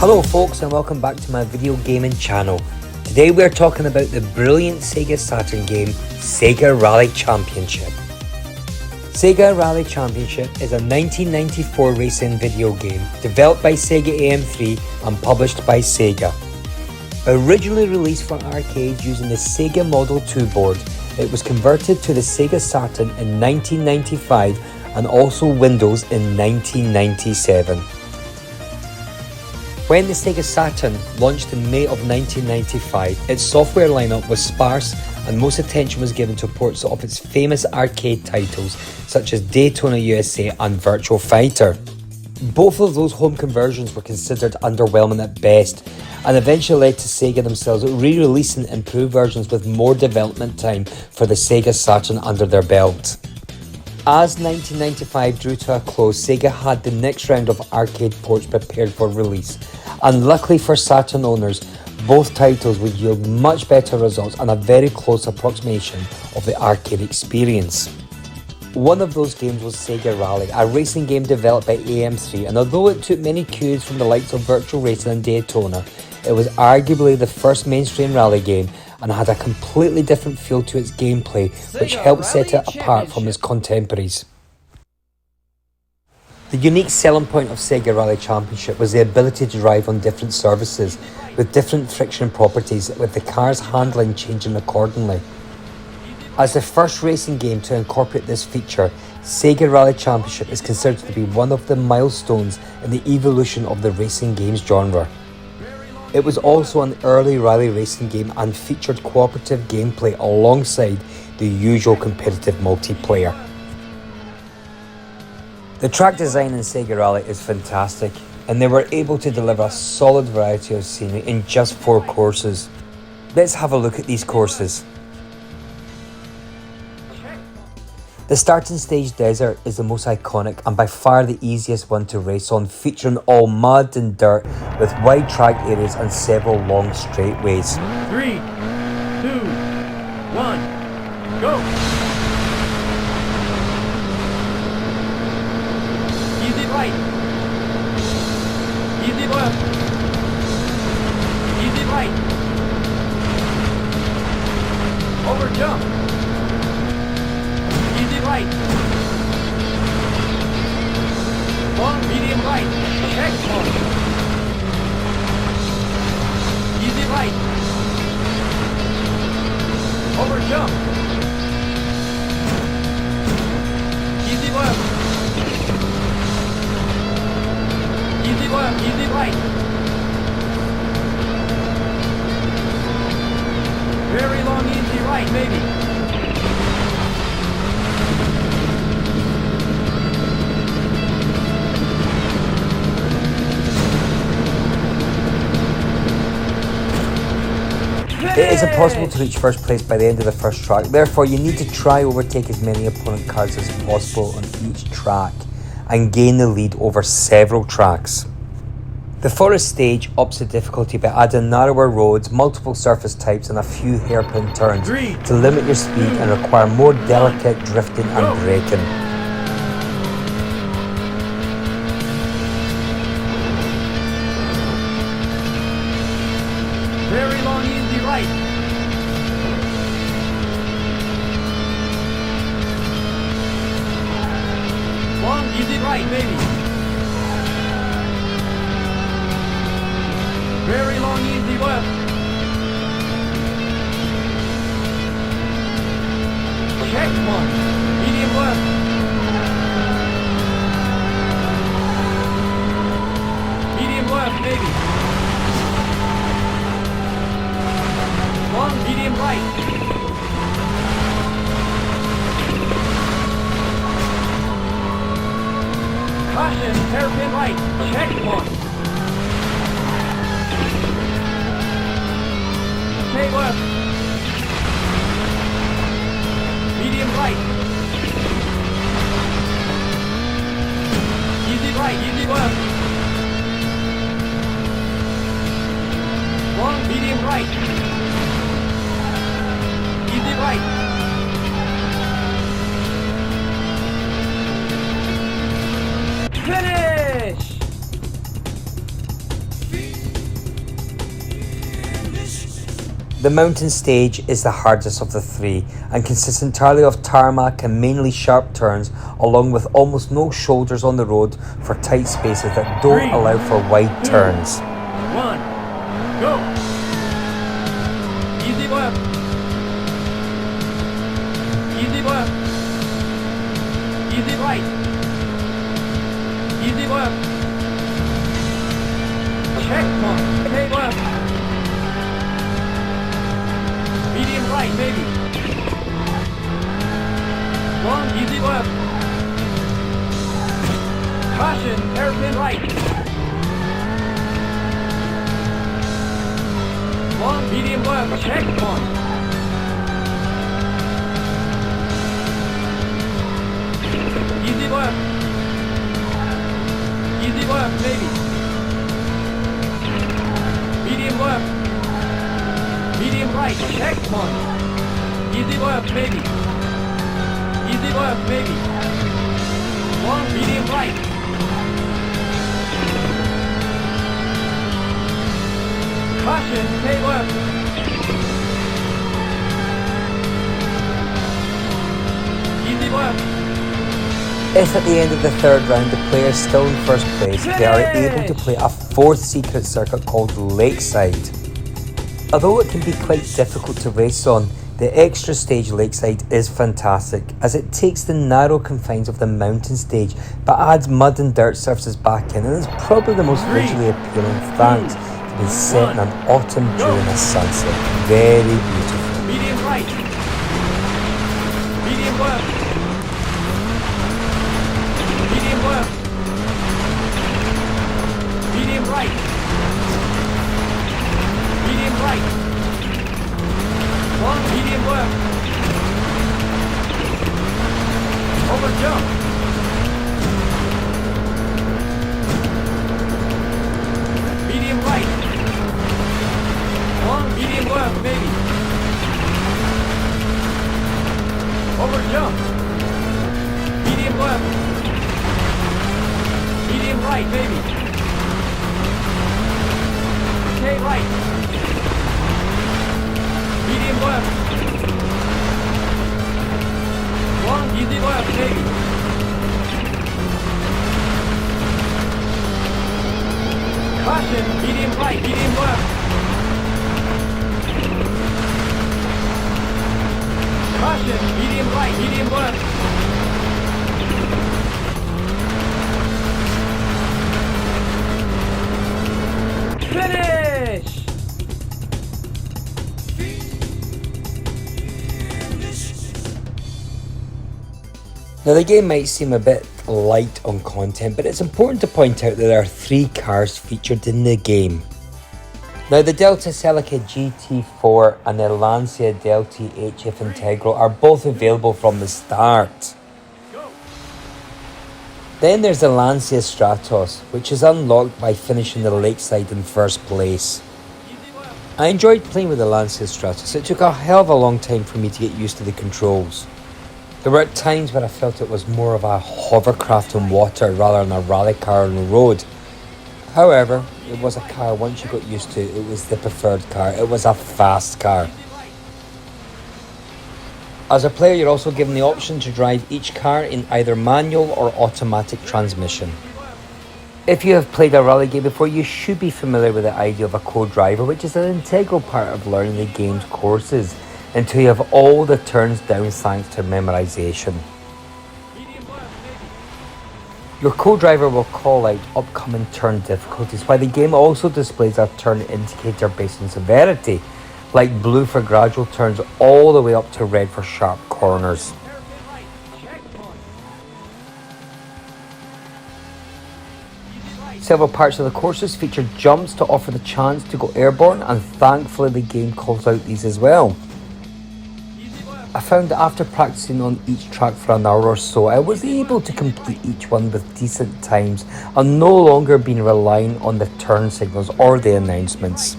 Hello folks, and welcome back to my video gaming channel. Today we are talking about the brilliant Sega Saturn game Sega Rally Championship. Sega Rally Championship is a 1994 racing video game developed by Sega AM3 and published by Sega. Originally released for arcades using the Sega Model 2 board, it was converted to the Sega Saturn in 1995 and also Windows in 1997. When the Sega Saturn launched in May of 1995, its software lineup was sparse and most attention was given to ports of its famous arcade titles such as Daytona USA and Virtua Fighter. Both of those home conversions were considered underwhelming at best and eventually led to Sega themselves re-releasing improved versions with more development time for the Sega Saturn under their belt. As 1995 drew to a close, Sega had the next round of arcade ports prepared for release, and luckily for Saturn owners, both titles would yield much better results and a very close approximation of the arcade experience. One of those games was Sega Rally, a racing game developed by AM3, and although it took many cues from the likes of Virtual Racing and Daytona, it was arguably the first mainstream rally game and had a completely different feel to its gameplay, which helped set it apart from its contemporaries. The unique selling point of Sega Rally Championship was the ability to drive on different surfaces, with different friction properties, with the car's handling changing accordingly. As the first racing game to incorporate this feature, Sega Rally Championship is considered to be one of the milestones in the evolution of the racing games genre. It was also an early rally racing game and featured cooperative gameplay alongside the usual competitive multiplayer. The track design in Sega Rally is fantastic, and they were able to deliver a solid variety of scenery in just 4 courses. Let's have a look at these courses. The starting stage desert is the most iconic and by far the easiest one to race on, featuring all mud and dirt with wide track areas and several long straightaways. 3, 2, 1, go! Easy right. Easy left. Easy right. Over jump. Easy right. Long, medium right. Check long. Easy right. Over jump. Easy left. Easy left, easy right. Very long, easy right, maybe. It is impossible to reach first place by the end of the first track, therefore you need to try overtake as many opponent cars as possible on each track and gain the lead over several tracks. The forest stage ups the difficulty by adding narrower roads, multiple surface types and a few hairpin turns to limit your speed and require more delicate drifting and braking. Very long, easy right. Long, easy right, maybe. Very long, easy left. Check one. Medium left. Medium left, maybe. maybe. Long, medium, right. Caution, hairpin right. Checkpoint. Okay, left. Medium right. Easy right, easy left. Long, medium right. Easy right. Finish! The mountain stage is the hardest of the three and consists entirely of tarmac and mainly sharp turns, along with almost no shoulders on the road for tight spaces that don't allow for wide turns. 1, go! Easy left. Easy left. Easy right. Easy left. Checkpoint. Okay, left. Medium right, maybe. Long, easy left. Caution, hairpin right. Long, medium left, checkpoint. Easy left. Easy left, maybe. Medium left. Medium right, checkpoint. Easy left, maybe. Easy left, maybe. Long, medium right. Caution, stay left. Easy left. If at the end of the third round the player is still in first place, they are able to play a fourth secret circuit called Lakeside. Although it can be quite difficult to race on, the extra stage Lakeside is fantastic, as it takes the narrow confines of the mountain stage but adds mud and dirt surfaces back in, and is probably the most visually appealing thanks to being set in an autumn during a sunset. Very beautiful. Medium right. Medium left. Medium left. Medium right. Medium right. Long, medium left. Over jump. Medium right. Long, medium left, maybe. Over jump. Medium left. Medium right, maybe. Okay, right. Medium left. Long, easy left, maybe. Caution, medium right, medium left. Caution, medium right, medium left. Finish! Now the game might seem a bit light on content, but it's important to point out that there are 3 cars featured in the game. Now the Delta Celica GT4 and the Lancia Delta HF Integral are both available from the start. Then there's the Lancia Stratos, which is unlocked by finishing the Lakeside in first place. I enjoyed playing with the Lancia Stratos. It took a hell of a long time for me to get used to the controls. There were times where I felt it was more of a hovercraft on water rather than a rally car on the road. However, it was a car once you got used to, it was the preferred car. It was a fast car. As a player, you're also given the option to drive each car in either manual or automatic transmission. If you have played a rally game before, you should be familiar with the idea of a co-driver, which is an integral part of learning the game's courses, until you have all the turns down thanks to memorization. Your co-driver will call out upcoming turn difficulties, while the game also displays a turn indicator based on severity, like blue for gradual turns all the way up to red for sharp corners. Several parts of the courses feature jumps to offer the chance to go airborne, and thankfully the game calls out these as well. I found that after practicing on each track for an hour or so, I was able to complete each one with decent times and no longer being reliant on the turn signals or the announcements.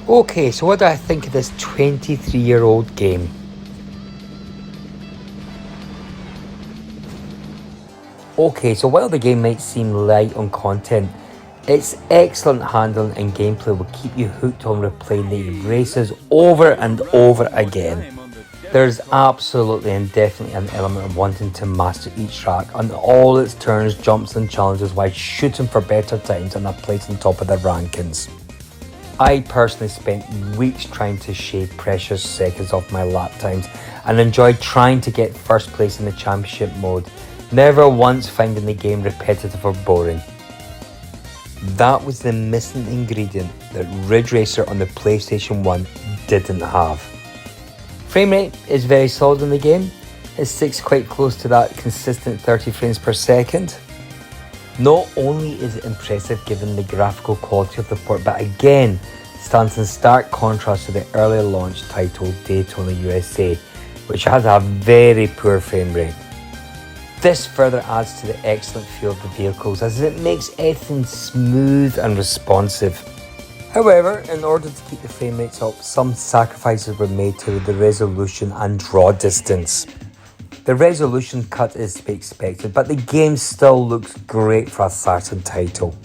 Okay, so what do I think of this 23-year-old game? Okay, so while the game might seem light on content, its excellent handling and gameplay will keep you hooked on replaying the races over and over again. There's absolutely and definitely an element of wanting to master each track and all its turns, jumps and challenges while shooting for better times and a place on top of the rankings. I personally spent weeks trying to shave precious seconds off my lap times and enjoyed trying to get first place in the championship mode, never once finding the game repetitive or boring. That was the missing ingredient that Ridge Racer on the PlayStation 1 didn't have. Frame rate is very solid in the game. It sticks quite close to that consistent 30 frames per second. Not only is it impressive given the graphical quality of the port, but again stands in stark contrast to the earlier launch title Daytona USA, which has a very poor frame rate. This further adds to the excellent feel of the vehicles as it makes everything smooth and responsive. However, in order to keep the frame rates up, some sacrifices were made to the resolution and draw distance. The resolution cut is to be expected, but the game still looks great for a Saturn title.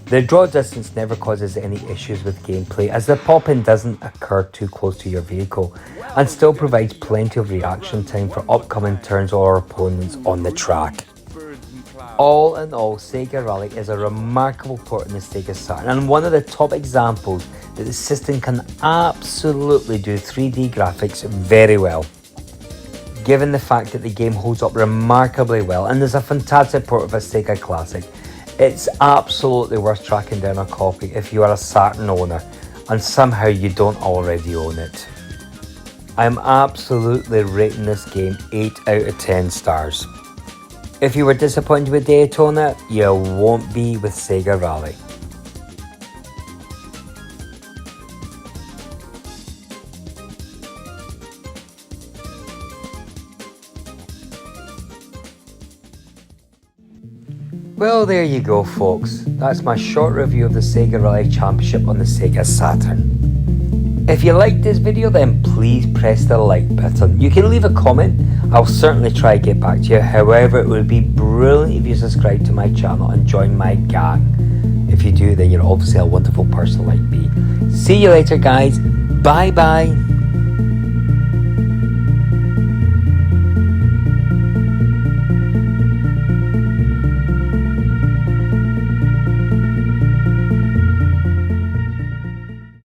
The draw distance never causes any issues with gameplay as the pop-in doesn't occur too close to your vehicle and still provides plenty of reaction time for upcoming turns or opponents on the track. All in all, Sega Rally is a remarkable port in the Sega Saturn and one of the top examples that the system can absolutely do 3D graphics very well. Given the fact that the game holds up remarkably well and is a fantastic port of a Sega classic, it's absolutely worth tracking down a copy if you are a Saturn owner and somehow you don't already own it. I'm absolutely rating this game 8 out of 10 stars. If you were disappointed with Daytona, you won't be with Sega Rally. Well, there you go folks, that's my short review of the Sega Rally Championship on the Sega Saturn. If you liked this video, then please press the like button. You can leave a comment, I'll certainly try to get back to you. However, it would be brilliant if you subscribe to my channel and join my gang. If you do, then you're obviously a wonderful person like me. See you later guys, bye bye.